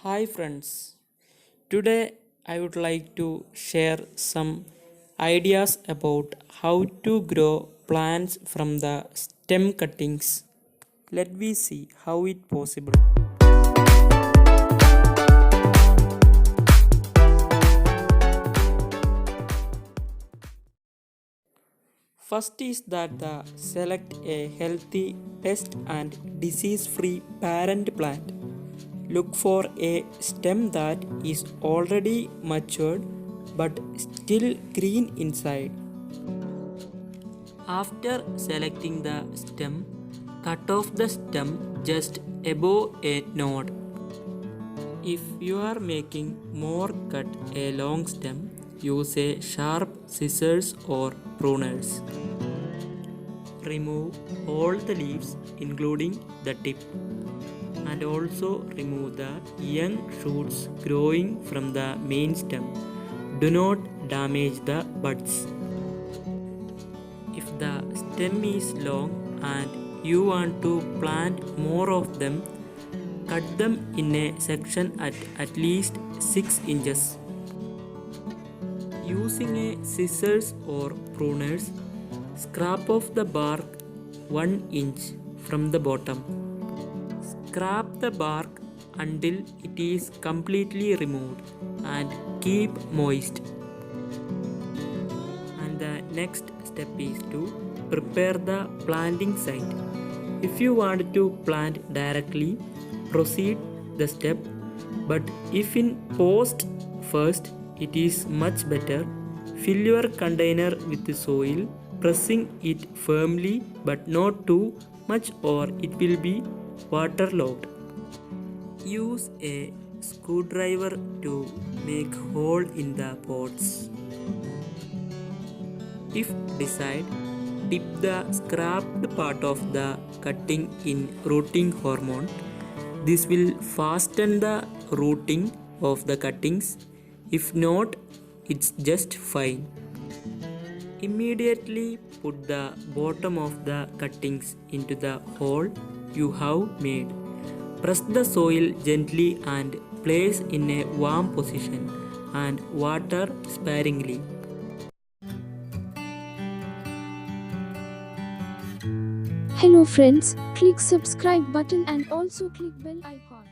Hi friends, today I would like to share some ideas about how to grow plants from the stem cuttings. Let me see how it possible. First is that select a healthy pest and disease free parent plant. Look for a stem that is already matured but still green inside. After selecting the stem, cut off the stem just above a node. If you are making more cut a long stem, use a sharp scissors or pruners. Remove all the leaves including the tip and also remove the young shoots growing from the main stem. Do not damage the buds. If the stem is long and you want to plant more of them, cut them in a section at least 6 inches. Using a scissors or pruners, scrape off the bark 1 inch from the bottom. Scrape the bark until it is completely removed and keep moist. And the next step is to prepare the planting site. If you want to plant directly, proceed the step, but if in post first, it is much better. Fill your container with soil, pressing it firmly but not too much or it will be waterlogged. Use a screwdriver to make hole in the pots. If desired, dip the scrapped part of the cutting in rooting hormone. This will fasten the rooting of the cuttings. If not, it's just fine. Immediately put the bottom of the cuttings into the hole you have made. Press the soil gently and place in a warm position and water sparingly. Hello friends, click subscribe button and also click bell icon.